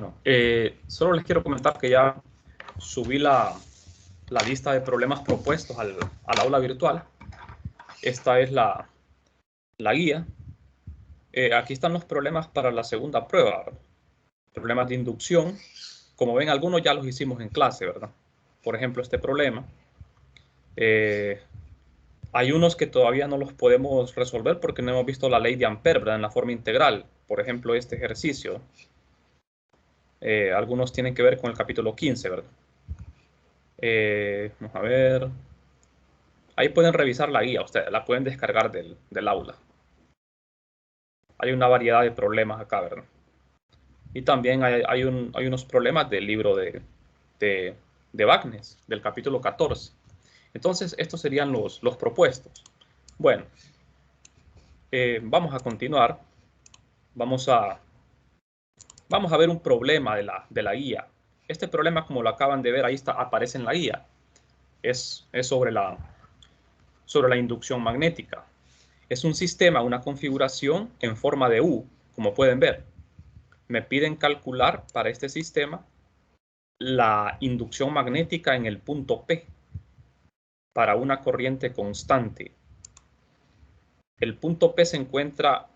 No. Solo les quiero comentar que ya subí la lista de problemas propuestos al aula virtual. Esta es la guía. Aquí están los problemas para la segunda prueba, ¿verdad? Problemas de inducción. Como ven, algunos ya los hicimos en clase, ¿verdad? Por ejemplo, este problema. Hay unos que todavía no los podemos resolver porque no hemos visto la ley de Ampère, ¿verdad? En la forma integral. Por ejemplo, este ejercicio. Algunos tienen que ver con el capítulo 15, ¿verdad? Vamos a ver. Ahí pueden revisar la guía, ustedes la pueden descargar del aula. Hay una variedad de problemas acá, ¿verdad? Y también hay unos problemas del libro de Bagnes, del capítulo 14. Entonces, estos serían los propuestos. Bueno, vamos a continuar. Vamos a ver un problema de la guía. Este problema, como lo acaban de ver, ahí está, aparece en la guía. Es sobre la inducción magnética. Es un sistema, una configuración en forma de U, como pueden ver. Me piden calcular para este sistema la inducción magnética en el punto P para una corriente constante. El punto P se encuentra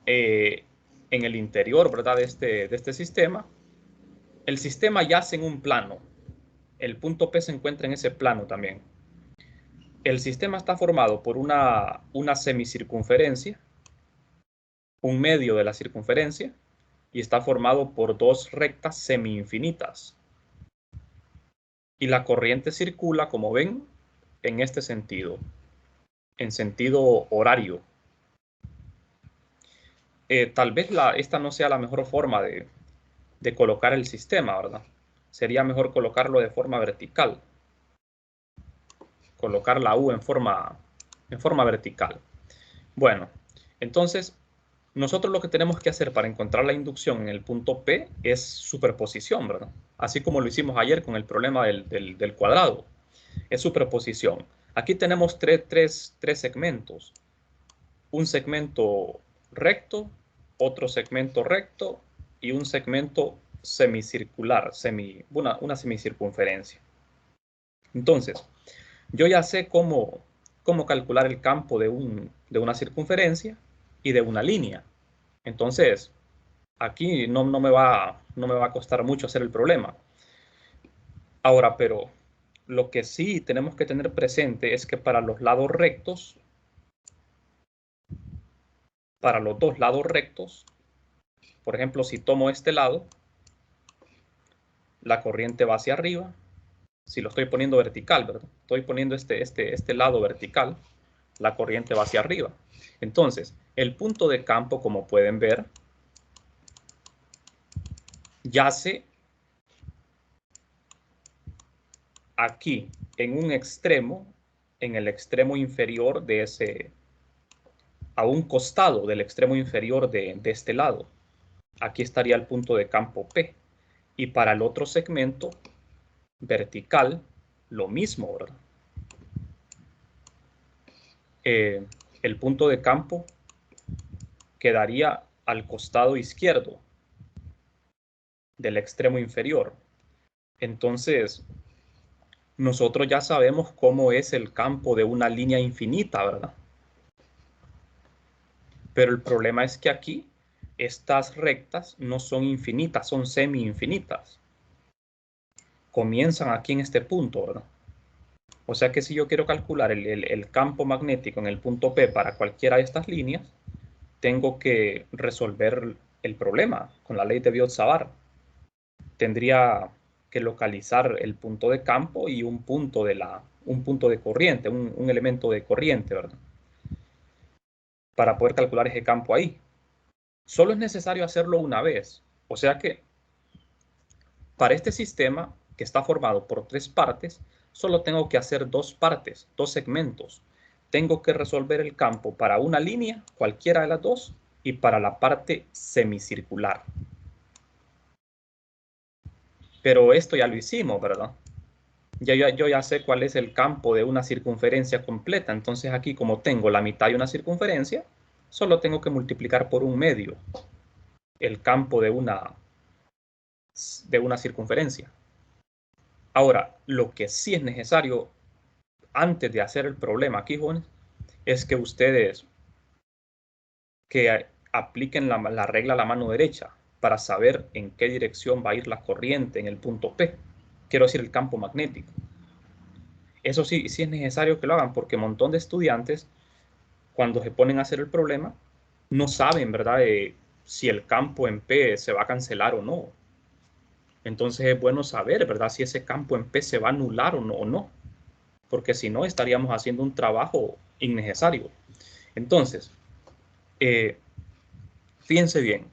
en el interior, ¿verdad?, de este sistema. El sistema yace en un plano. El punto P se encuentra en ese plano también. El sistema está formado por una semicircunferencia, un medio de la circunferencia, y está formado por dos rectas semi-infinitas. Y la corriente circula, como ven, en este sentido, en sentido horario. Tal vez esta no sea la mejor forma de colocar el sistema, ¿verdad? Sería mejor colocarlo de forma vertical. Colocar la U en forma vertical. Bueno, entonces nosotros lo que tenemos que hacer para encontrar la inducción en el punto P es superposición, ¿verdad? Así como lo hicimos ayer con el problema del cuadrado. Es superposición. Aquí tenemos tres segmentos. Un segmento recto, otro segmento recto y un segmento semicircular, una semicircunferencia. Entonces, yo ya sé cómo calcular el campo de una circunferencia y de una línea. Entonces, aquí no me va a costar mucho hacer el problema. Ahora, pero lo que sí tenemos que tener presente es que para los lados rectos, para los dos lados rectos, por ejemplo, si tomo este lado, la corriente va hacia arriba. Si lo estoy poniendo vertical, ¿verdad? Estoy poniendo este lado vertical, la corriente va hacia arriba. Entonces, el punto de campo, como pueden ver, yace aquí, en un extremo, en el extremo inferior de a un costado del extremo inferior de este lado. Aquí estaría el punto de campo P. Y para el otro segmento vertical, lo mismo, ¿verdad? El punto de campo quedaría al costado izquierdo del extremo inferior. Entonces, nosotros ya sabemos cómo es el campo de una línea infinita, ¿verdad? Pero el problema es que aquí estas rectas no son infinitas, son semi-infinitas. Comienzan aquí en este punto, ¿verdad? O sea que si yo quiero calcular el campo magnético en el punto P para cualquiera de estas líneas, tengo que resolver el problema con la ley de Biot-Savart. Tendría que localizar el punto de campo y un punto de corriente, un elemento de corriente, ¿verdad? Para poder calcular ese campo ahí. Solo es necesario hacerlo una vez. O sea que para este sistema, que está formado por tres partes, solo tengo que hacer dos partes, dos segmentos. Tengo que resolver el campo para una línea, cualquiera de las dos, y para la parte semicircular. Pero esto ya lo hicimos, ¿verdad? Yo ya sé cuál es el campo de una circunferencia completa. Entonces aquí, como tengo la mitad de una circunferencia, solo tengo que multiplicar por un medio el campo de una de una circunferencia. Ahora, lo que sí es necesario antes de hacer el problema aquí, jóvenes, es que ustedes que apliquen la regla a la mano derecha para saber en qué dirección va a ir la corriente en el punto P. Quiero decir, el campo magnético. Eso sí, sí es necesario que lo hagan porque un montón de estudiantes, cuando se ponen a hacer el problema, no saben, ¿verdad?, si el campo en P se va a cancelar o no. Entonces es bueno saber, ¿verdad?, si ese campo en P se va a anular o no. Porque si no, estaríamos haciendo un trabajo innecesario. Entonces, fíjense bien,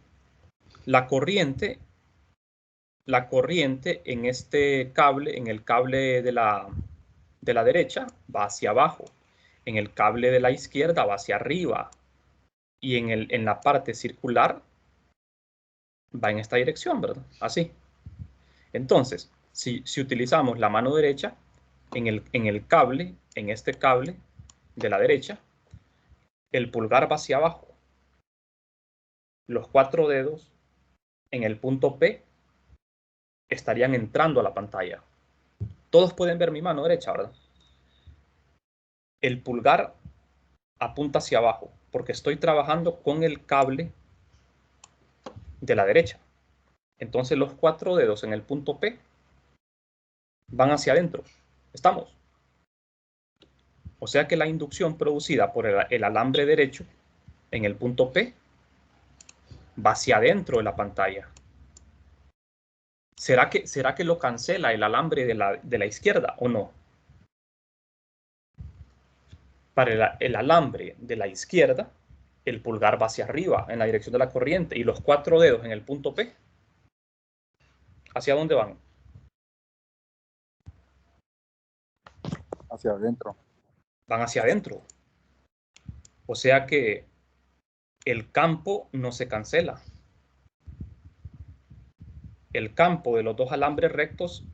la corriente en este cable, en el cable de la derecha, va hacia abajo. En el cable de la izquierda va hacia arriba. Y en la parte circular va en esta dirección, ¿verdad? Así. Entonces, si utilizamos la mano derecha, en el cable, en este cable de la derecha, el pulgar va hacia abajo. Los 4 dedos en el punto P estarían entrando a la pantalla. Todos pueden ver mi mano derecha, ¿verdad? El pulgar apunta hacia abajo porque estoy trabajando con el cable de la derecha. Entonces los 4 dedos en el punto P van hacia adentro. ¿Estamos? O sea que la inducción producida por el alambre derecho en el punto P va hacia adentro de la pantalla. ¿Será que lo cancela el alambre de la izquierda o no? Para el alambre de la izquierda, el pulgar va hacia arriba en la dirección de la corriente y los 4 dedos en el punto P, ¿hacia dónde van? Hacia adentro. Van hacia adentro. O sea que el campo no se cancela. El campo de los dos alambres rectos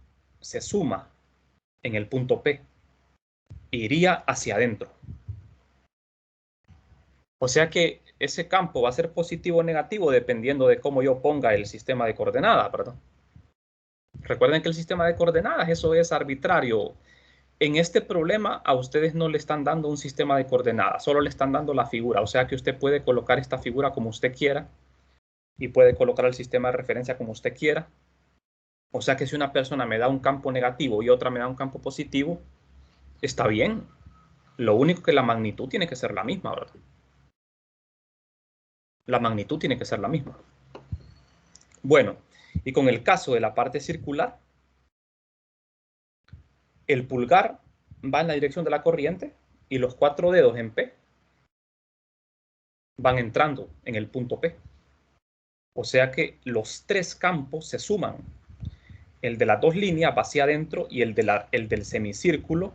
se suma en el punto P. Iría hacia adentro. O sea que ese campo va a ser positivo o negativo dependiendo de cómo yo ponga el sistema de coordenadas, ¿verdad? Recuerden que el sistema de coordenadas, eso es arbitrario. En este problema a ustedes no le están dando un sistema de coordenadas, solo le están dando la figura. O sea que usted puede colocar esta figura como usted quiera y puede colocar el sistema de referencia como usted quiera. O sea que si una persona me da un campo negativo y otra me da un campo positivo, está bien. Lo único que la magnitud tiene que ser la misma, ¿verdad? La magnitud tiene que ser la misma. Bueno, y con el caso de la parte circular, el pulgar va en la dirección de la corriente y los 4 dedos en P van entrando en el punto P. O sea que los 3 campos se suman. El de las 2 líneas va hacia adentro y el del semicírculo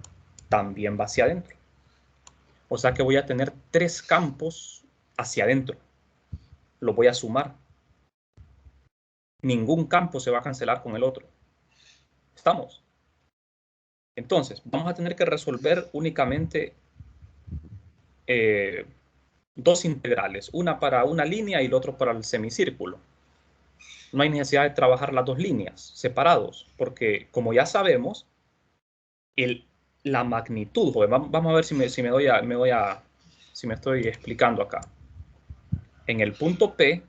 también va hacia adentro. O sea que voy a tener 3 campos hacia adentro. Los voy a sumar. Ningún campo se va a cancelar con el otro. ¿Estamos? Entonces, vamos a tener que resolver únicamente 2 integrales. Una para una línea y el otro para el semicírculo. No hay necesidad de trabajar las 2 líneas separados, porque como ya sabemos, la magnitud, vamos a ver si me estoy explicando acá. En el punto P,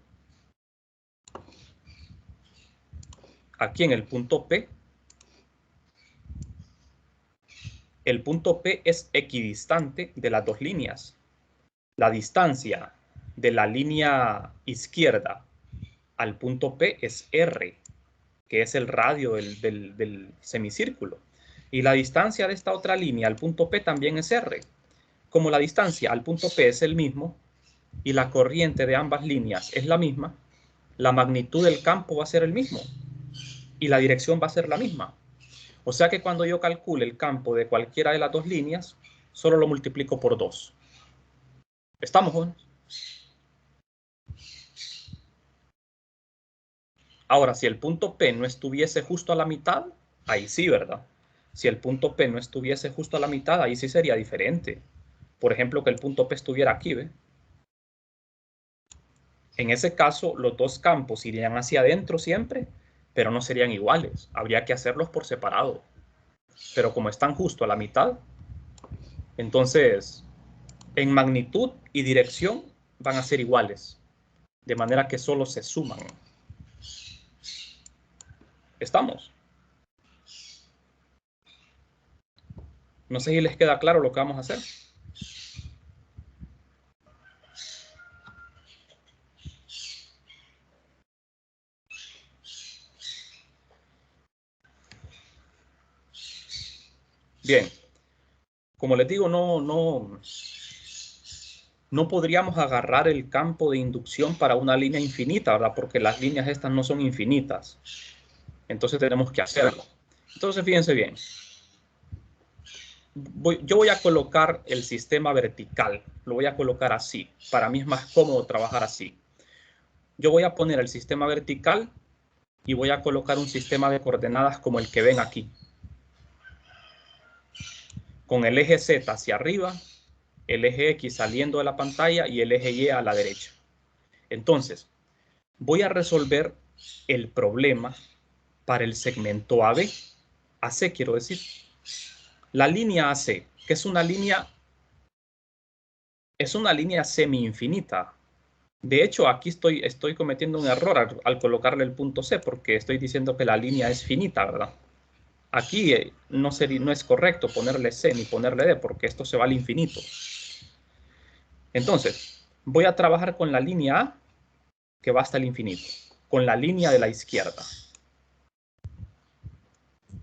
aquí en el punto P, el punto P es equidistante de las 2 líneas. La distancia de la línea izquierda al punto P es R, que es el radio del semicírculo. Y la distancia de esta otra línea al punto P también es R. Como la distancia al punto P es el mismo y la corriente de ambas líneas es la misma, la magnitud del campo va a ser el mismo y la dirección va a ser la misma. O sea que cuando yo calcule el campo de cualquiera de las 2 líneas, solo lo multiplico por 2. ¿Estamos, jóvenes? Ahora, si el punto P no estuviese justo a la mitad, ahí sí, ¿verdad? Si el punto P no estuviese justo a la mitad, ahí sí sería diferente. Por ejemplo, que el punto P estuviera aquí, ¿ve? En ese caso, los 2 campos irían hacia adentro siempre pero no serían iguales. Habría que hacerlos por separado. Pero como están justo a la mitad, entonces en magnitud y dirección van a ser iguales. De manera que solo se suman. ¿Estamos? No sé si les queda claro lo que vamos a hacer. Bien, como les digo, no podríamos agarrar el campo de inducción para una línea infinita, ¿verdad? Porque las líneas estas no son infinitas. Entonces tenemos que hacerlo. Entonces fíjense bien. Yo voy a colocar el sistema vertical. Lo voy a colocar así. Para mí es más cómodo trabajar así. Yo voy a poner el sistema vertical y voy a colocar un sistema de coordenadas como el que ven aquí. Con el eje Z hacia arriba, el eje X saliendo de la pantalla y el eje Y a la derecha. Entonces, voy a resolver el problema para el segmento AB. AC quiero decir. La línea AC, que es una línea semi-infinita. De hecho, aquí estoy cometiendo un error al colocarle el punto C, porque estoy diciendo que la línea es finita, ¿verdad? Aquí no es correcto ponerle C ni ponerle D, porque esto se va al infinito. Entonces, voy a trabajar con la línea A, que va hasta el infinito, con la línea de la izquierda.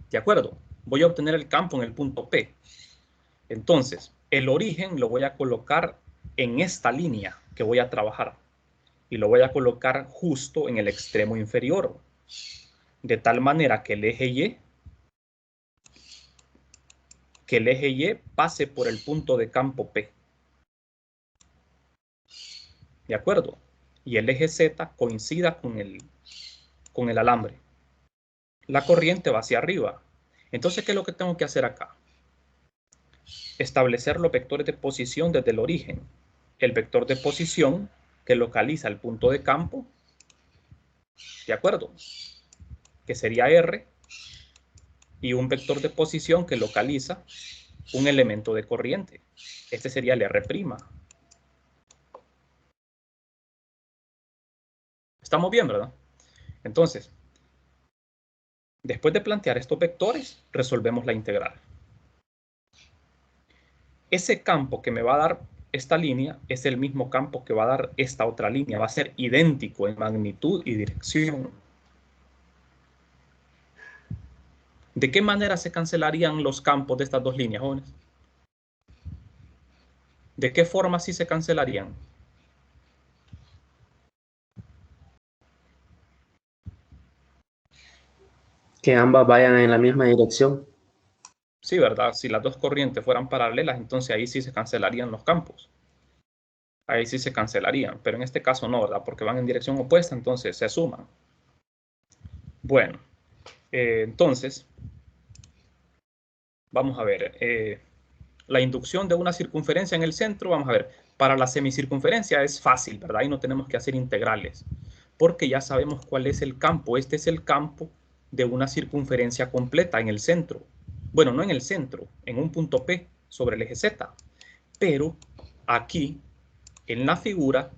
¿De acuerdo? Voy a obtener el campo en el punto P. Entonces, el origen lo voy a colocar en esta línea que voy a trabajar. Y lo voy a colocar justo en el extremo inferior. De tal manera que el eje Y pase por el punto de campo P. ¿De acuerdo? Y el eje Z coincida con el alambre. La corriente va hacia arriba. Entonces, ¿qué es lo que tengo que hacer acá? Establecer los vectores de posición desde el origen. El vector de posición que localiza el punto de campo, ¿de acuerdo? Que sería R, y un vector de posición que localiza un elemento de corriente. Este sería el R'. Estamos bien, ¿verdad? Entonces, después de plantear estos vectores, resolvemos la integral. Ese campo que me va a dar esta línea es el mismo campo que va a dar esta otra línea. Va a ser idéntico en magnitud y dirección. ¿De qué manera se cancelarían los campos de estas dos líneas, jóvenes? ¿De qué forma sí se cancelarían? Que ambas vayan en la misma dirección. Sí, ¿verdad? Si las dos corrientes fueran paralelas, entonces ahí sí se cancelarían los campos. Ahí sí se cancelarían, pero en este caso no, ¿verdad? Porque van en dirección opuesta, entonces se suman. Bueno, entonces, vamos a ver. La inducción de una circunferencia en el centro, vamos a ver, para la semicircunferencia es fácil, ¿verdad? Ahí no tenemos que hacer integrales, porque ya sabemos cuál es el campo. Este es el campo de una circunferencia completa en el centro. Bueno, no en el centro, en un punto P sobre el eje Z. Pero aquí, en la figura,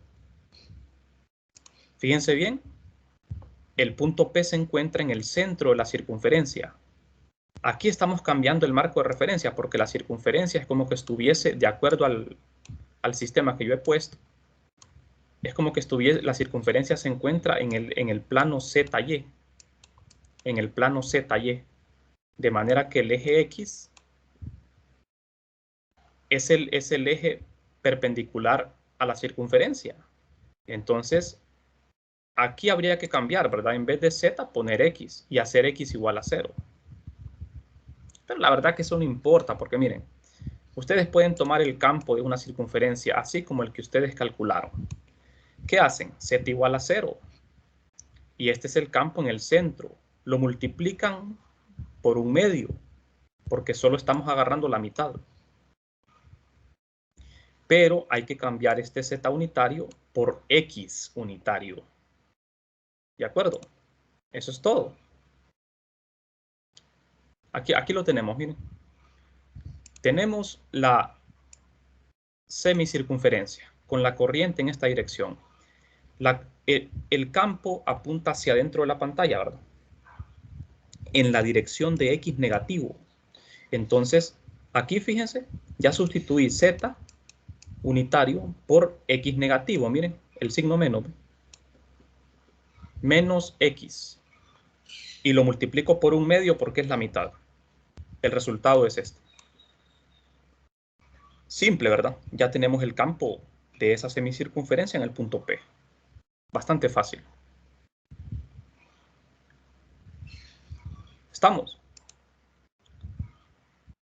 fíjense bien, el punto P se encuentra en el centro de la circunferencia. Aquí estamos cambiando el marco de referencia porque la circunferencia es como que estuviese de acuerdo al sistema que yo he puesto. Es como que la circunferencia se encuentra en el plano ZY. En el plano ZY. De manera que el eje X es el eje perpendicular a la circunferencia. Entonces, aquí habría que cambiar, ¿verdad? En vez de Z, poner X y hacer X igual a 0. Pero la verdad que eso no importa, porque miren, ustedes pueden tomar el campo de una circunferencia así como el que ustedes calcularon. ¿Qué hacen? Z igual a 0. Y este es el campo en el centro. Lo multiplican por 1/2, porque solo estamos agarrando la mitad. Pero hay que cambiar este Z unitario por X unitario. ¿De acuerdo? Eso es todo. Aquí lo tenemos, miren. Tenemos la semicircunferencia con la corriente en esta dirección. El campo apunta hacia adentro de la pantalla, ¿verdad? En la dirección de X negativo. Entonces, aquí fíjense, ya sustituí Z unitario por X negativo. Miren, el signo menos. Menos X. Y lo multiplico por 1/2 porque es la mitad. El resultado es este. Simple, ¿verdad? Ya tenemos el campo de esa semicircunferencia en el punto P. Bastante fácil. ¿Estamos?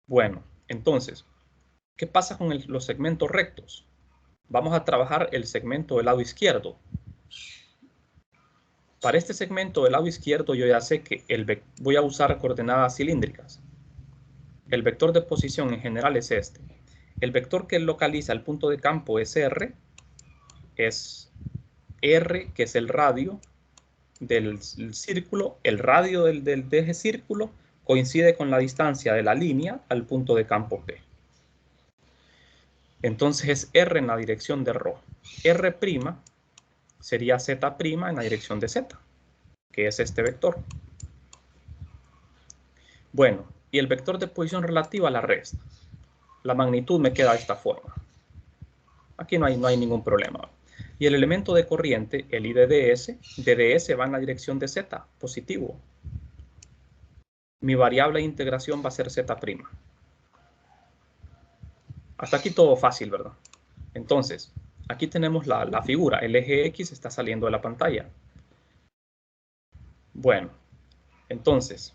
Bueno, entonces, ¿qué pasa con los segmentos rectos? Vamos a trabajar el segmento del lado izquierdo. Para este segmento del lado izquierdo yo ya sé que voy a usar coordenadas cilíndricas. El vector de posición en general es este. El vector que localiza el punto de campo es R, que es el radio del círculo. El radio de ese círculo coincide con la distancia de la línea al punto de campo P. Entonces es R en la dirección de ρ. R' sería Z' en la dirección de Z, que es este vector. Bueno, y el vector de posición relativa la resta. La magnitud me queda de esta forma. Aquí no hay ningún problema. Y el elemento de corriente, el I de ds va en la dirección de Z, positivo. Mi variable de integración va a ser Z'. Hasta aquí todo fácil, ¿verdad? Entonces, aquí tenemos la figura. El eje X está saliendo de la pantalla. Bueno, entonces,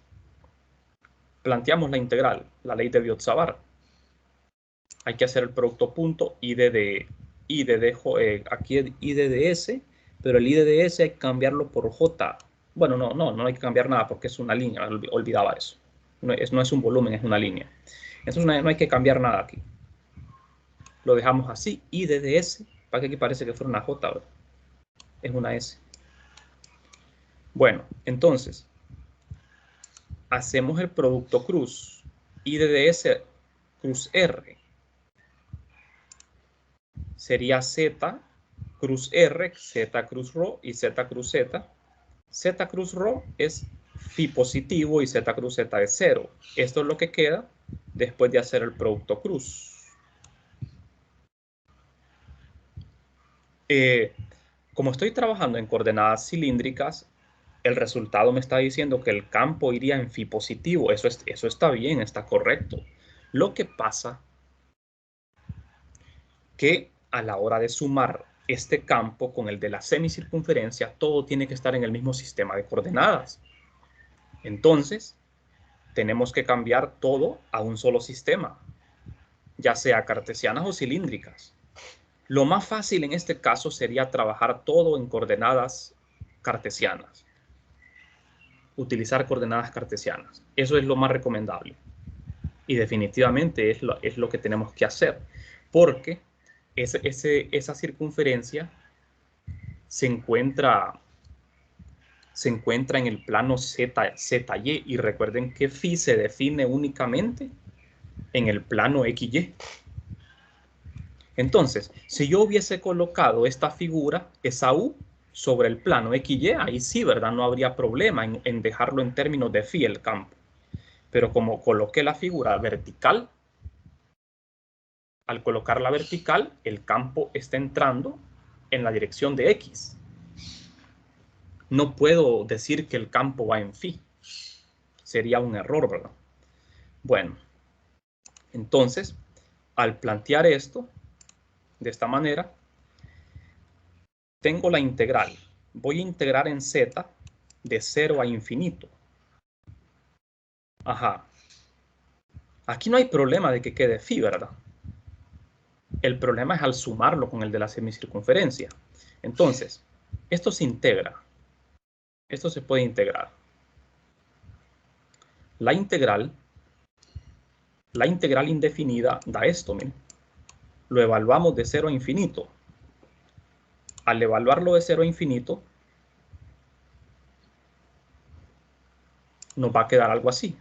planteamos la integral, la ley de Biot-Savart. Hay que hacer el producto punto I de aquí es I de ds, pero el I de ds hay que cambiarlo por J. Bueno, no hay que cambiar nada porque es una línea, olvidaba eso. No es un volumen, es una línea. Entonces no hay que cambiar nada aquí. Lo dejamos así, I de ds, para que aquí parece que fuera una J, ¿verdad? Es una S. Bueno, entonces, hacemos el producto cruz. I de ds cruz R. Sería Z cruz R, Z cruz ρ y Z cruz Z. Z cruz ρ es phi positivo y Z cruz Z es 0. Esto es lo que queda después de hacer el producto cruz. Como estoy trabajando en coordenadas cilíndricas, el resultado me está diciendo que el campo iría en phi positivo. Eso está bien, está correcto. Lo que pasa que a la hora de sumar este campo con el de la semicircunferencia, todo tiene que estar en el mismo sistema de coordenadas. Entonces, tenemos que cambiar todo a un solo sistema, ya sea cartesianas o cilíndricas. Lo más fácil en este caso sería trabajar todo en coordenadas cartesianas. Utilizar coordenadas cartesianas. Eso es lo más recomendable. Y definitivamente es lo que tenemos que hacer. Porque esa circunferencia se encuentra en el plano ZY. Y recuerden que phi se define únicamente en el plano XY. Entonces, si yo hubiese colocado esta figura, esa U, sobre el plano XY, ahí sí, ¿verdad? No habría problema en dejarlo en términos de phi el campo. Pero como coloqué la figura vertical, al colocarla vertical, el campo está entrando en la dirección de X. No puedo decir que el campo va en phi. Sería un error, ¿verdad? Bueno, entonces, al plantear esto de esta manera, tengo la integral. Voy a integrar en z de 0 a infinito. Ajá. Aquí no hay problema de que quede phi, ¿verdad? El problema es al sumarlo con el de la semicircunferencia. Entonces, esto se integra. Esto se puede integrar. La integral indefinida da esto, miren. Lo evaluamos de 0 a infinito. Al evaluarlo de 0 a infinito, nos va a quedar algo así.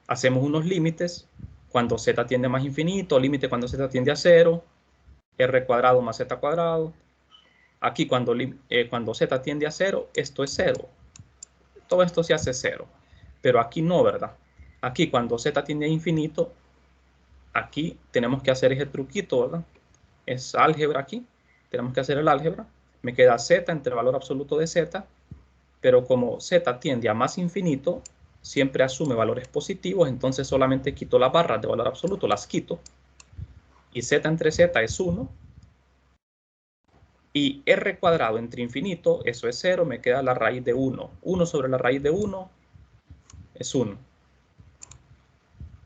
Hacemos unos límites cuando z tiende a más infinito, límite cuando z tiende a 0, r cuadrado más z cuadrado. Aquí cuando z tiende a 0, esto es 0. Todo esto se hace 0. Pero aquí no, ¿verdad? Aquí cuando z tiende a infinito, aquí tenemos que hacer ese truquito, ¿verdad? Es álgebra aquí. Tenemos que hacer el álgebra. Me queda z entre el valor absoluto de z, pero como z tiende a más infinito, siempre asume valores positivos, entonces solamente quito las barras de valor absoluto, las quito. Y z entre z es 1. Y r cuadrado entre infinito, eso es 0, me queda la raíz de 1. 1 sobre la raíz de 1 es 1.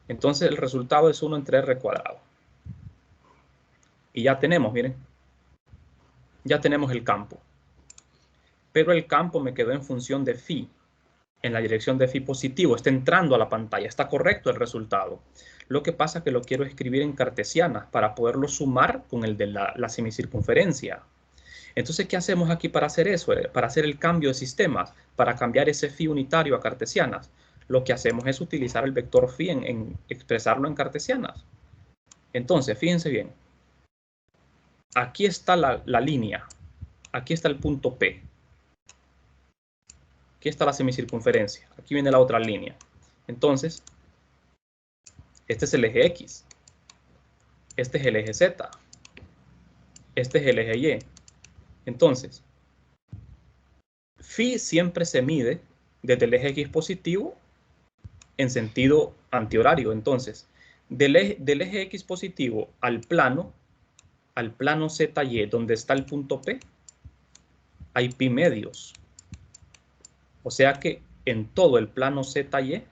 Entonces el resultado es 1 entre r cuadrado. Y ya tenemos, miren, ya tenemos el campo. Pero el campo me quedó en función de phi, en la dirección de phi positivo, está entrando a la pantalla, está correcto el resultado. Lo que pasa es que lo quiero escribir en cartesiana para poderlo sumar con el de la semicircunferencia. Entonces, ¿qué hacemos aquí para hacer eso? Para hacer el cambio de sistemas, para cambiar ese phi unitario a cartesianas. Lo que hacemos es utilizar el vector phi en expresarlo en cartesianas. Entonces, fíjense bien. Aquí está la línea. Aquí está el punto P. Aquí está la semicircunferencia. Aquí viene la otra línea. Entonces, este es el eje X. Este es el eje Z. Este es el eje Y. Entonces, phi siempre se mide desde el eje X positivo en sentido antihorario. Entonces, del eje X positivo al plano ZY, donde está el punto P, hay pi medios. O sea que en todo el plano ZY,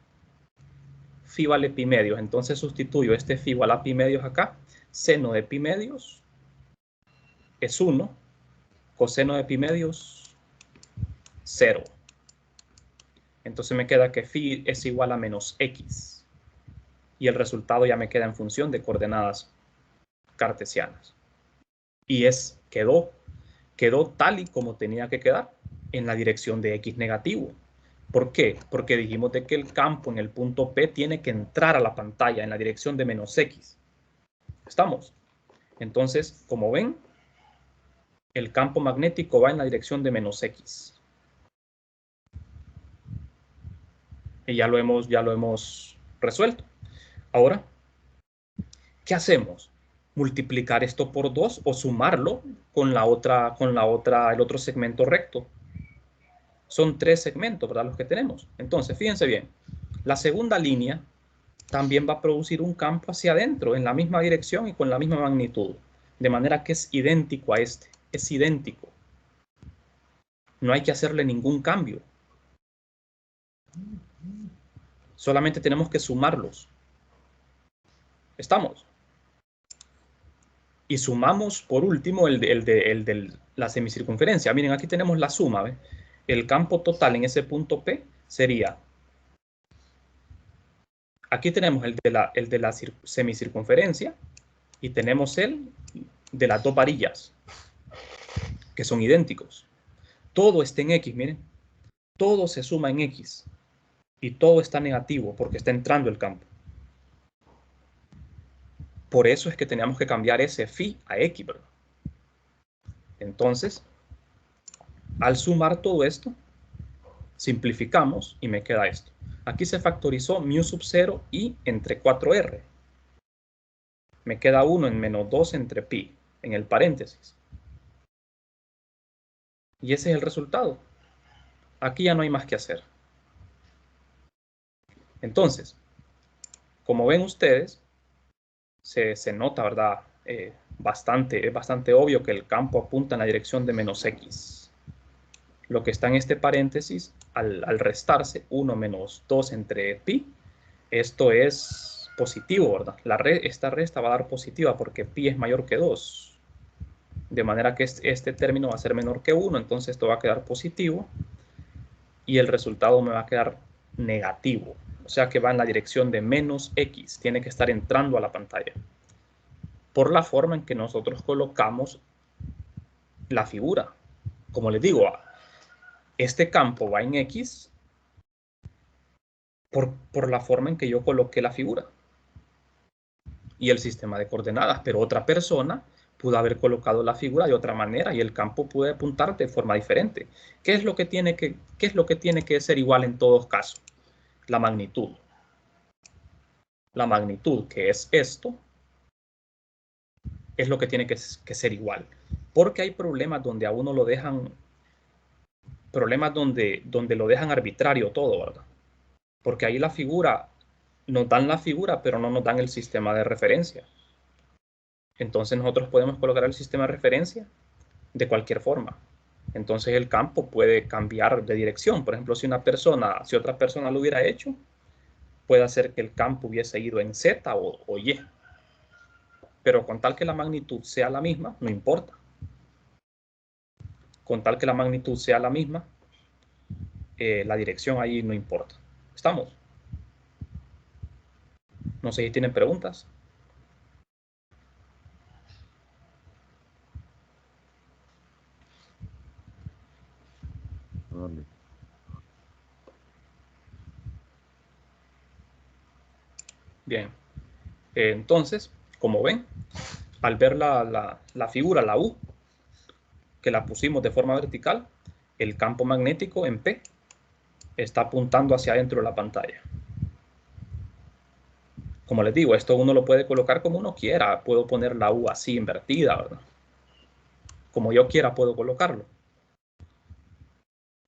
phi vale pi medios. Entonces sustituyo este phi igual a pi medios acá. Seno de pi medios es 1. Coseno de pi medios, 0. Entonces me queda que phi es igual a menos x. Y el resultado ya me queda en función de coordenadas cartesianas. Y quedó tal y como tenía que quedar, en la dirección de x negativo. ¿Por qué? Porque dijimos de que el campo en el punto P tiene que entrar a la pantalla en la dirección de menos x. ¿Estamos? Entonces, como ven, el campo magnético va en la dirección de menos x. Y ya lo hemos resuelto. Ahora, ¿qué hacemos? ¿Multiplicar esto por 2 o sumarlo con el otro segmento recto? Son 3 segmentos, ¿verdad? Los que tenemos. Entonces, fíjense bien. La segunda línea también va a producir un campo hacia adentro, en la misma dirección y con la misma magnitud. De manera que es idéntico a este. Es idéntico. No hay que hacerle ningún cambio. Solamente tenemos que sumarlos. ¿Estamos? Y sumamos por último el de la semicircunferencia. Miren, aquí tenemos la suma. ¿Ve? El campo total en ese punto P sería... Aquí tenemos el de la semicircunferencia y tenemos el de las dos varillas, que son idénticos. Todo está en X, miren. Todo se suma en X. Y todo está negativo porque está entrando el campo. Por eso es que teníamos que cambiar ese phi a X, ¿verdad? Entonces, al sumar todo esto, simplificamos y me queda esto. Aquí se factorizó mu sub 0 y entre 4r. Me queda 1 en menos 2 entre pi, en el paréntesis. Y ese es el resultado. Aquí ya no hay más que hacer. Entonces, como ven ustedes, se nota, ¿verdad? Es bastante obvio que el campo apunta en la dirección de menos x. Lo que está en este paréntesis, al restarse 1 menos 2 entre pi, esto es positivo, ¿verdad? Esta resta va a dar positiva porque pi es mayor que 2. De manera que este término va a ser menor que 1, entonces esto va a quedar positivo y el resultado me va a quedar negativo. O sea que va en la dirección de menos x, tiene que estar entrando a la pantalla. Por la forma en que nosotros colocamos la figura. Como les digo, este campo va en X por la forma en que yo coloqué la figura y el sistema de coordenadas, pero otra persona pudo haber colocado la figura de otra manera y el campo puede apuntar de forma diferente. ¿Qué es lo que tiene que ser igual en todos casos? La magnitud. La magnitud, que es esto, es lo que tiene que ser igual. Porque hay problemas donde a uno lo dejan, donde lo dejan arbitrario todo, ¿verdad? Porque ahí la figura, nos dan la figura, pero no nos dan el sistema de referencia. Entonces nosotros podemos colocar el sistema de referencia de cualquier forma. Entonces el campo puede cambiar de dirección. Por ejemplo, si otra persona lo hubiera hecho, puede hacer que el campo hubiese ido en Z o Y. Pero con tal que la magnitud sea la misma, no importa. Con tal que la magnitud sea la misma, la dirección ahí no importa. ¿Estamos? No sé si tienen preguntas. Vale. Bien. Entonces, como ven, al ver la figura, la U, que la pusimos de forma vertical, el campo magnético en P está apuntando hacia adentro de la pantalla. Como les digo, esto uno lo puede colocar como uno quiera. Puedo poner la U así invertida, ¿verdad? Como yo quiera puedo colocarlo.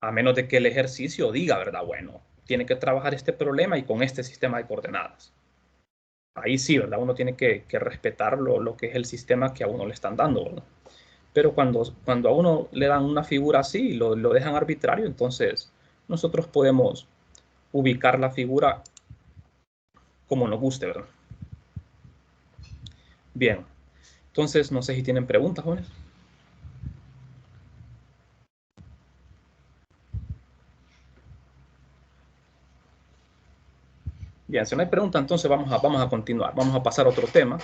A menos de que el ejercicio diga, ¿verdad? Bueno, tiene que trabajar este problema y con este sistema de coordenadas. Ahí sí, ¿verdad? Uno tiene que respetar lo que es el sistema que a uno le están dando, ¿verdad? Pero cuando a uno le dan una figura así y lo dejan arbitrario, entonces nosotros podemos ubicar la figura como nos guste, ¿verdad? Bien, entonces no sé si tienen preguntas, jóvenes. Bien, si no hay preguntas, entonces vamos a continuar. Vamos a pasar a otro tema.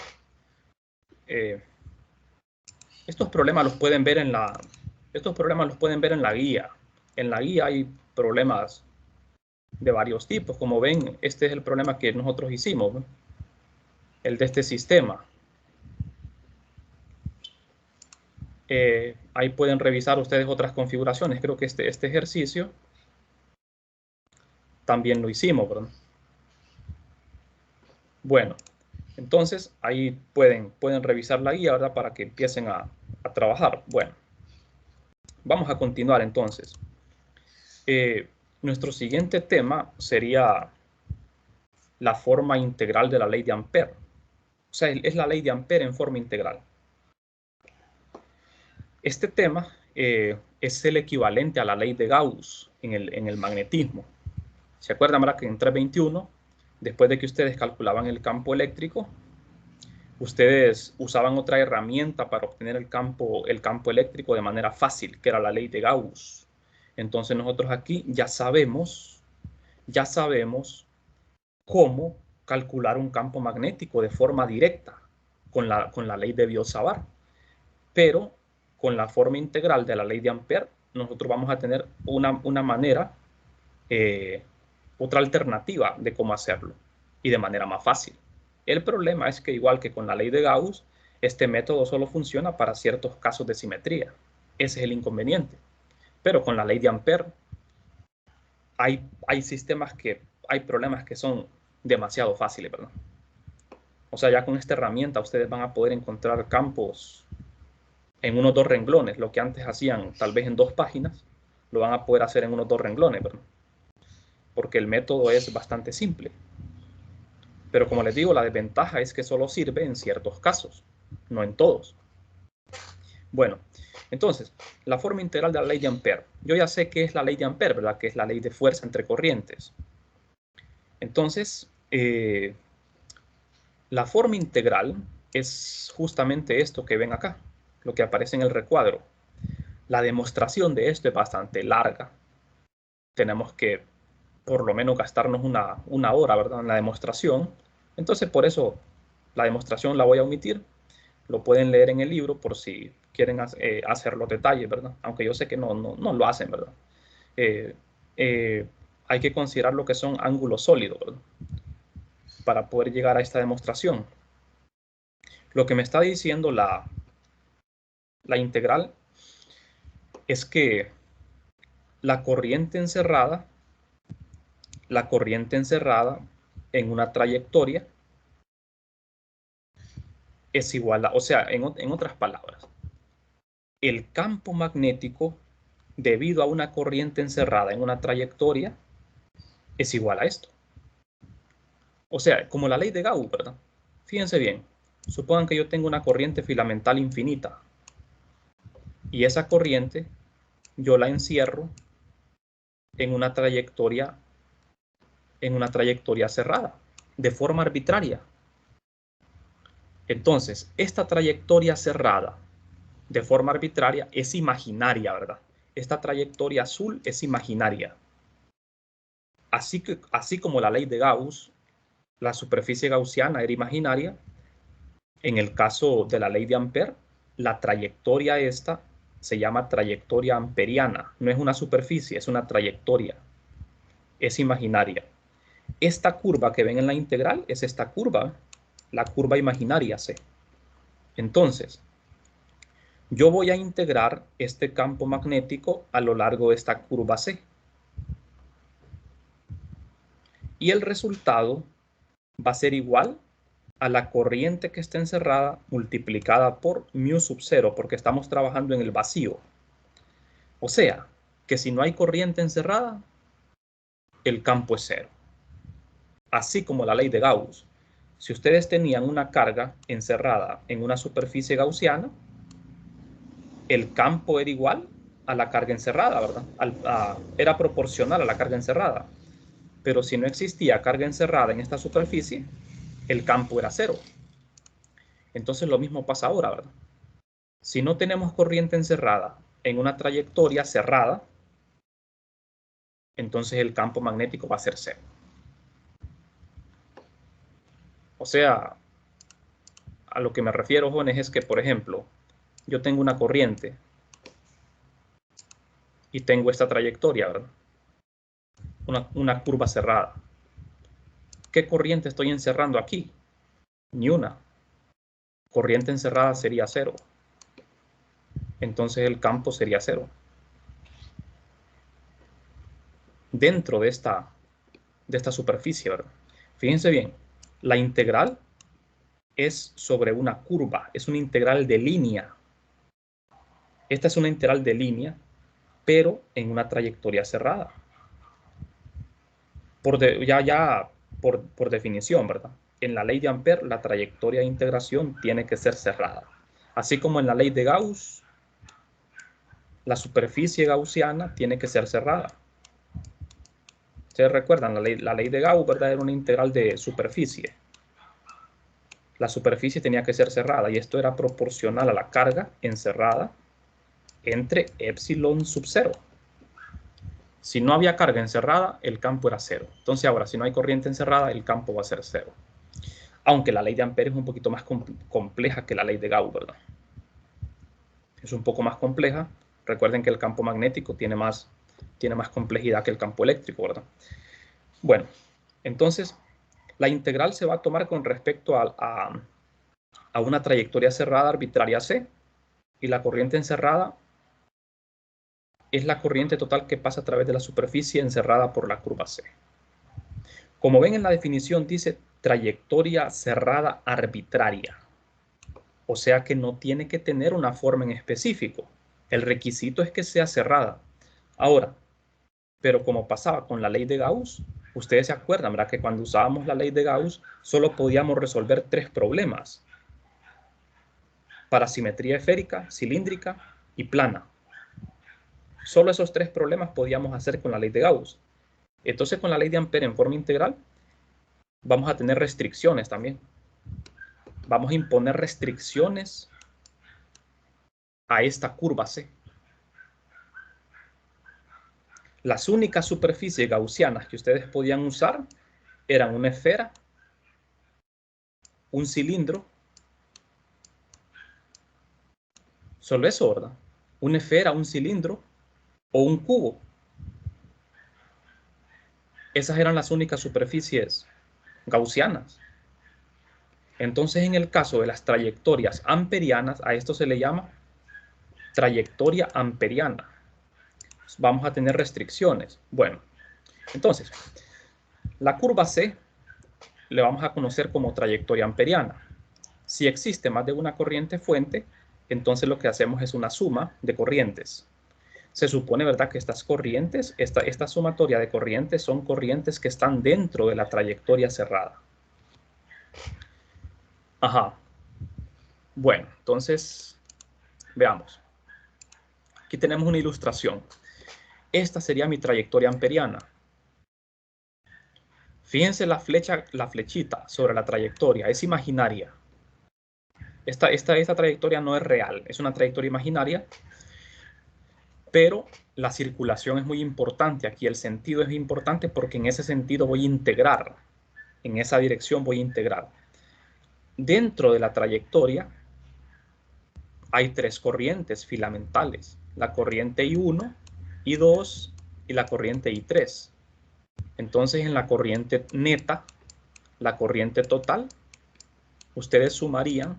Estos problemas los pueden ver en la guía. En la guía hay problemas de varios tipos. Como ven, este es el problema que nosotros hicimos, ¿no? El de este sistema. Ahí pueden revisar ustedes otras configuraciones. Creo que este ejercicio también lo hicimos, ¿verdad? Bueno, entonces ahí pueden revisar la guía, ¿verdad? Para que empiecen a trabajar. Bueno, vamos a continuar entonces. Nuestro siguiente tema sería la forma integral de la ley de Ampère. O sea, es la ley de Ampère en forma integral. Este tema es el equivalente a la ley de Gauss en el magnetismo. ¿Se acuerdan, verdad, que en 321, después de que ustedes calculaban el campo eléctrico, ustedes usaban otra herramienta para obtener el campo eléctrico de manera fácil, que era la ley de Gauss? Entonces nosotros aquí ya sabemos cómo calcular un campo magnético de forma directa con la ley de Biot-Savart. Pero con la forma integral de la ley de Ampère, nosotros vamos a tener una manera, otra alternativa de cómo hacerlo y de manera más fácil. El problema es que, igual que con la ley de Gauss, este método solo funciona para ciertos casos de simetría. Ese es el inconveniente. Pero con la ley de Ampère hay problemas que son demasiado fáciles, ¿verdad? O sea, ya con esta herramienta ustedes van a poder encontrar campos en unos 2 renglones. Lo que antes hacían tal vez en 2 páginas, lo van a poder hacer en unos 2 renglones, ¿verdad? Porque el método es bastante simple. Pero como les digo, la desventaja es que solo sirve en ciertos casos, no en todos. Bueno, entonces, la forma integral de la ley de Ampère. Yo ya sé qué es la ley de Ampère, ¿verdad? Que es la ley de fuerza entre corrientes. Entonces, la forma integral es justamente esto que ven acá, lo que aparece en el recuadro. La demostración de esto es bastante larga. Tenemos que por lo menos gastarnos una hora, ¿verdad?, en la demostración. Entonces, por eso la demostración la voy a omitir. Lo pueden leer en el libro por si quieren hacer los detalles, ¿verdad? Aunque yo sé que no lo hacen, ¿verdad? hay que considerar lo que son ángulos sólidos, ¿verdad? Para poder llegar a esta demostración. Lo que me está diciendo la integral es que la corriente encerrada en una trayectoria es igual a, o sea, en otras palabras, el campo magnético debido a una corriente encerrada en una trayectoria es igual a esto. O sea, como la ley de Gauss, ¿verdad? Fíjense bien, supongan que yo tengo una corriente filamental infinita y esa corriente yo la encierro en una trayectoria cerrada, de forma arbitraria. Entonces, esta trayectoria cerrada de forma arbitraria es imaginaria, ¿verdad? Esta trayectoria azul es imaginaria. Así como la ley de Gauss, la superficie gaussiana era imaginaria, en el caso de la ley de Ampère, la trayectoria esta se llama trayectoria amperiana. No es una superficie, es una trayectoria. Es imaginaria. Esta curva que ven en la integral es esta curva, la curva imaginaria C. Entonces, yo voy a integrar este campo magnético a lo largo de esta curva C. Y el resultado va a ser igual a la corriente que está encerrada multiplicada por mu sub 0, porque estamos trabajando en el vacío. O sea, que si no hay corriente encerrada, el campo es cero. Así como la ley de Gauss. Si ustedes tenían una carga encerrada en una superficie gaussiana, el campo era igual a la carga encerrada, ¿verdad? Era proporcional a la carga encerrada. Pero si no existía carga encerrada en esta superficie, el campo era cero. Entonces lo mismo pasa ahora, ¿verdad? Si no tenemos corriente encerrada en una trayectoria cerrada, entonces el campo magnético va a ser cero. O sea, a lo que me refiero, jóvenes, es que, por ejemplo, yo tengo una corriente y tengo esta trayectoria, ¿verdad? Una curva cerrada. ¿Qué corriente estoy encerrando aquí? Ni una. Corriente encerrada sería cero. Entonces el campo sería cero. Dentro de esta superficie, ¿verdad? Fíjense bien, la integral es sobre una curva, es una integral de línea. Esta es una integral de línea, pero en una trayectoria cerrada. Por definición, ¿verdad? En la ley de Ampère, la trayectoria de integración tiene que ser cerrada. Así como en la ley de Gauss, la superficie gaussiana tiene que ser cerrada. Ustedes recuerdan, la ley de Gauss, ¿verdad? Era una integral de superficie. La superficie tenía que ser cerrada y esto era proporcional a la carga encerrada entre epsilon sub 0. Si no había carga encerrada, el campo era cero. Entonces ahora, si no hay corriente encerrada, el campo va a ser cero. Aunque la ley de Ampère es un poquito más compleja que la ley de Gauss, ¿verdad? Es un poco más compleja. Recuerden que el campo magnético tiene más complejidad que el campo eléctrico, ¿verdad? Bueno, entonces la integral se va a tomar con respecto a una trayectoria cerrada arbitraria C, y la corriente encerrada es la corriente total que pasa a través de la superficie encerrada por la curva C. Como ven en la definición dice trayectoria cerrada arbitraria. O sea que no tiene que tener una forma en específico. El requisito es que sea cerrada. Ahora, pero como pasaba con la ley de Gauss, ustedes se acuerdan, ¿verdad? Que cuando usábamos la ley de Gauss solo podíamos resolver 3 problemas. Para simetría esférica, cilíndrica y plana. Solo esos 3 problemas podíamos hacer con la ley de Gauss. Entonces con la ley de Ampère en forma integral vamos a tener restricciones también. Vamos a imponer restricciones a esta curva C. Las únicas superficies gaussianas que ustedes podían usar eran una esfera, un cilindro, solo eso, ¿verdad? Una esfera, un cilindro o un cubo. Esas eran las únicas superficies gaussianas. Entonces, en el caso de las trayectorias amperianas, a esto se le llama trayectoria amperiana. Vamos a tener restricciones. Bueno, entonces, la curva C le vamos a conocer como trayectoria amperiana. Si existe más de una corriente fuente, entonces lo que hacemos es una suma de corrientes. Se supone, ¿verdad?, que estas corrientes, esta sumatoria de corrientes son corrientes que están dentro de la trayectoria cerrada. Ajá. Bueno, entonces, veamos. Aquí tenemos una ilustración. Esta sería mi trayectoria amperiana. Fíjense la flechita sobre la trayectoria, es imaginaria. Esta trayectoria no es real, es una trayectoria imaginaria, pero la circulación es muy importante. Aquí el sentido es importante porque en ese sentido voy a integrar, en esa dirección voy a integrar. Dentro de la trayectoria hay tres corrientes filamentales, la corriente I1, I2 y la corriente I3. Entonces, en la corriente neta, la corriente total, ustedes sumarían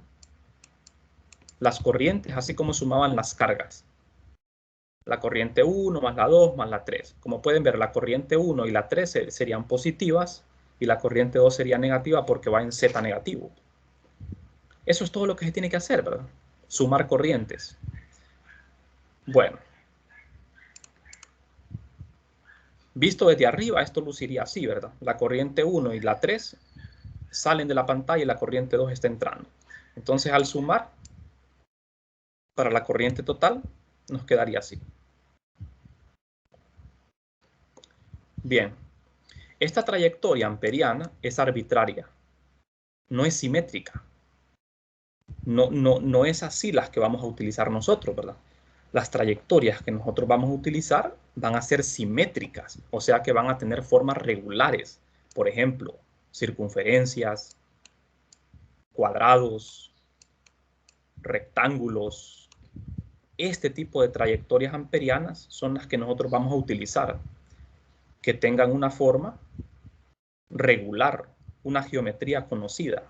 las corrientes así como sumaban las cargas. La corriente 1 más la 2 más la 3. Como pueden ver, la corriente 1 y la 3 serían positivas y la corriente 2 sería negativa porque va en Z negativo. Eso es todo lo que se tiene que hacer, ¿verdad? Sumar corrientes. Bueno. Visto desde arriba, esto luciría así, ¿verdad? La corriente 1 y la 3 salen de la pantalla y la corriente 2 está entrando. Entonces, al sumar, para la corriente total, nos quedaría así. Bien, esta trayectoria amperiana es arbitraria, no es simétrica. No es así las que vamos a utilizar nosotros, ¿verdad? Las trayectorias que nosotros vamos a utilizar van a ser simétricas, o sea que van a tener formas regulares. Por ejemplo, circunferencias, cuadrados, rectángulos. Este tipo de trayectorias amperianas son las que nosotros vamos a utilizar, que tengan una forma regular, una geometría conocida.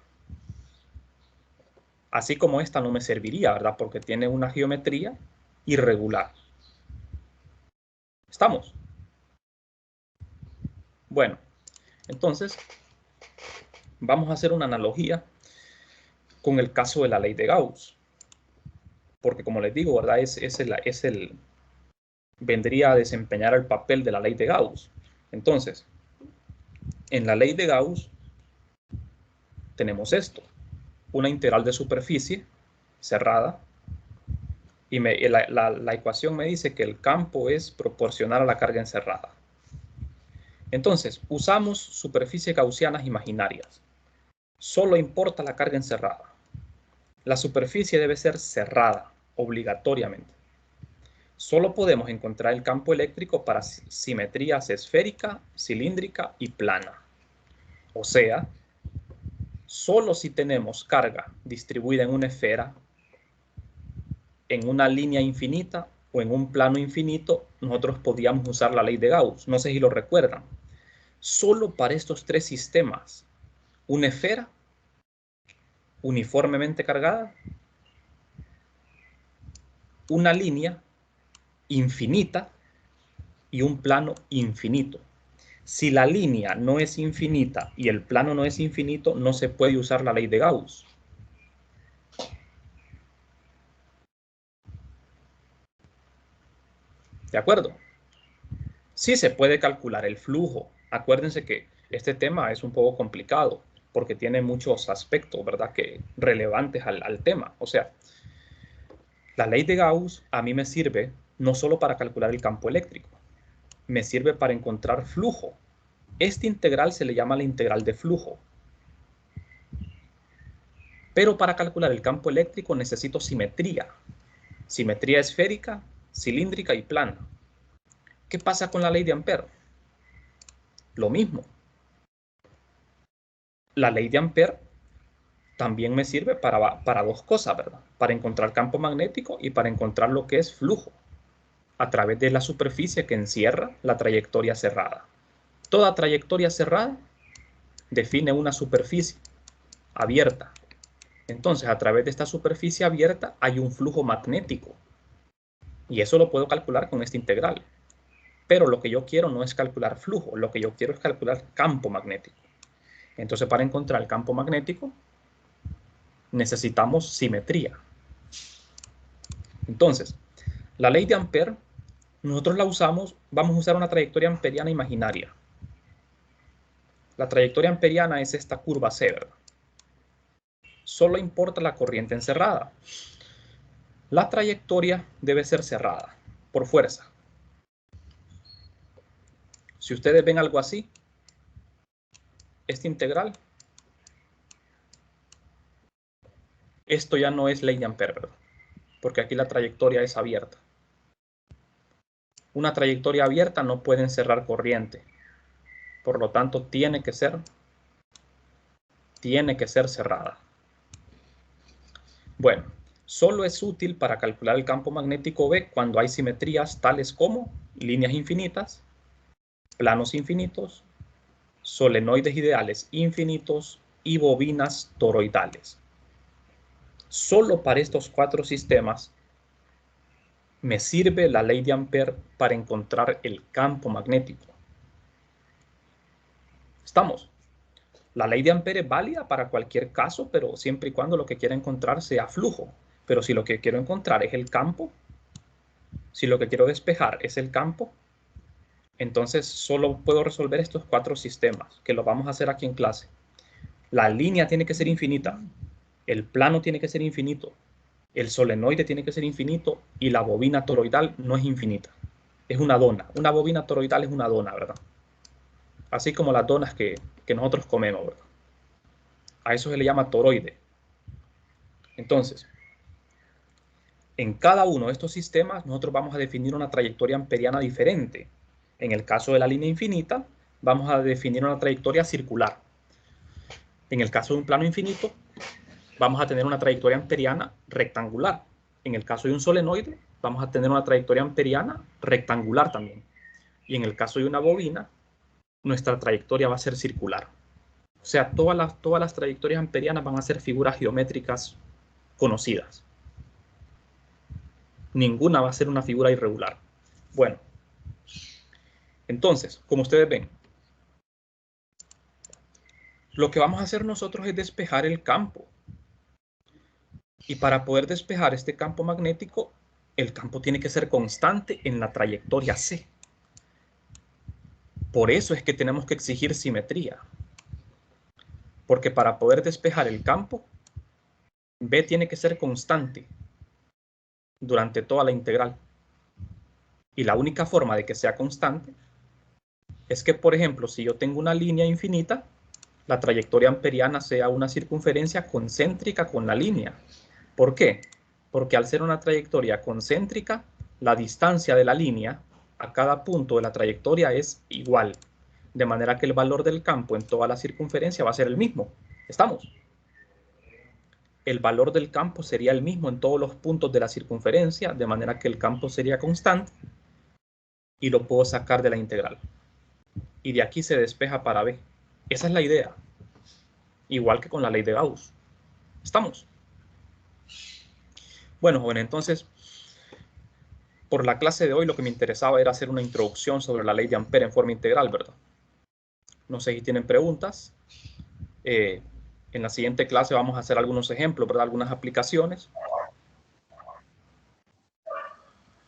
Así como esta no me serviría, ¿verdad? Porque tiene una geometría irregular. ¿Estamos? Bueno, entonces vamos a hacer una analogía con el caso de la ley de Gauss. Porque como les digo, ¿verdad? Vendría a desempeñar el papel de la ley de Gauss. Entonces, en la ley de Gauss tenemos esto, una integral de superficie cerrada, y la ecuación me dice que el campo es proporcional a la carga encerrada. Entonces, usamos superficies gaussianas imaginarias. Solo importa la carga encerrada. La superficie debe ser cerrada, obligatoriamente. Solo podemos encontrar el campo eléctrico para simetrías esférica, cilíndrica y plana. O sea, solo si tenemos carga distribuida en una esfera, en una línea infinita o en un plano infinito, nosotros podíamos usar la ley de Gauss. No sé si lo recuerdan. Solo para estos tres sistemas, una esfera uniformemente cargada, una línea infinita y un plano infinito. Si la línea no es infinita y el plano no es infinito, no se puede usar la ley de Gauss. ¿De acuerdo? Sí se puede calcular el flujo. Acuérdense que este tema es un poco complicado porque tiene muchos aspectos, ¿verdad?, que relevantes al tema. O sea, la ley de Gauss a mí me sirve no solo para calcular el campo eléctrico, me sirve para encontrar flujo. Esta integral se le llama la integral de flujo. Pero para calcular el campo eléctrico necesito simetría. Simetría esférica, cilíndrica y plana. ¿Qué pasa con la ley de Ampère? Lo mismo. La ley de Ampère también me sirve para dos cosas, ¿verdad? Para encontrar campo magnético y para encontrar lo que es flujo a través de la superficie que encierra la trayectoria cerrada. Toda trayectoria cerrada define una superficie abierta. Entonces, a través de esta superficie abierta hay un flujo magnético. Y eso lo puedo calcular con esta integral. Pero lo que yo quiero no es calcular flujo, lo que yo quiero es calcular campo magnético. Entonces, para encontrar el campo magnético, necesitamos simetría. Entonces, la ley de Ampère, nosotros la usamos, vamos a usar una trayectoria amperiana imaginaria. La trayectoria amperiana es esta curva C, ¿verdad? Solo importa la corriente encerrada. La trayectoria debe ser cerrada, por fuerza. Si ustedes ven algo así, esta integral, esto ya no es ley de Ampère, ¿verdad? Porque aquí la trayectoria es abierta. Una trayectoria abierta no puede encerrar corriente. Por lo tanto, tiene que ser cerrada. Bueno, solo es útil para calcular el campo magnético B cuando hay simetrías tales como líneas infinitas, planos infinitos, solenoides ideales infinitos y bobinas toroidales. Solo para estos 4 sistemas me sirve la ley de Ampère para encontrar el campo magnético. ¿Estamos? La ley de Ampère es válida para cualquier caso, pero siempre y cuando lo que quiera encontrar sea flujo. Pero si lo que quiero encontrar es el campo, si lo que quiero despejar es el campo, entonces solo puedo resolver estos 4 sistemas, que lo vamos a hacer aquí en clase. La línea tiene que ser infinita, el plano tiene que ser infinito, el solenoide tiene que ser infinito y la bobina toroidal no es infinita. Es una dona. Una bobina toroidal es una dona, ¿verdad? Así como las donas que nosotros comemos, ¿verdad? A eso se le llama toroide. Entonces, en cada uno de estos sistemas nosotros vamos a definir una trayectoria amperiana diferente. En el caso de la línea infinita, vamos a definir una trayectoria circular. En el caso de un plano infinito, vamos a tener una trayectoria amperiana rectangular. En el caso de un solenoide, vamos a tener una trayectoria amperiana rectangular también. Y en el caso de una bobina, nuestra trayectoria va a ser circular. O sea, todas las trayectorias amperianas van a ser figuras geométricas conocidas. Ninguna va a ser una figura irregular. Bueno, entonces, como ustedes ven, lo que vamos a hacer nosotros es despejar el campo. Y para poder despejar este campo magnético, el campo tiene que ser constante en la trayectoria C. Por eso es que tenemos que exigir simetría. Porque para poder despejar el campo, B tiene que ser constante durante toda la integral. Y la única forma de que sea constante es que, por ejemplo, si yo tengo una línea infinita, la trayectoria amperiana sea una circunferencia concéntrica con la línea. ¿Por qué? Porque al ser una trayectoria concéntrica, la distancia de la línea a cada punto de la trayectoria es igual. De manera que el valor del campo en toda la circunferencia va a ser el mismo. ¿Estamos? El valor del campo sería el mismo en todos los puntos de la circunferencia, de manera que el campo sería constante y lo puedo sacar de la integral. Y de aquí se despeja para B. Esa es la idea. Igual que con la ley de Gauss. ¿Estamos? Bueno, jóvenes, entonces, por la clase de hoy lo que me interesaba era hacer una introducción sobre la ley de Ampère en forma integral, ¿verdad? No sé si tienen preguntas. En la siguiente clase vamos a hacer algunos ejemplos, ¿verdad? Algunas aplicaciones.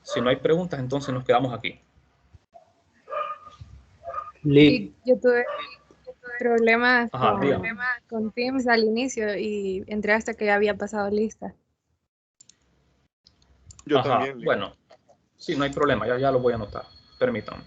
Si no hay preguntas, entonces nos quedamos aquí. Sí, yo tuve problemas Ajá, con Teams al inicio y entré hasta que ya había pasado lista. Yo también. Bueno, sí, no hay problema, ya lo voy a anotar. Permítanme.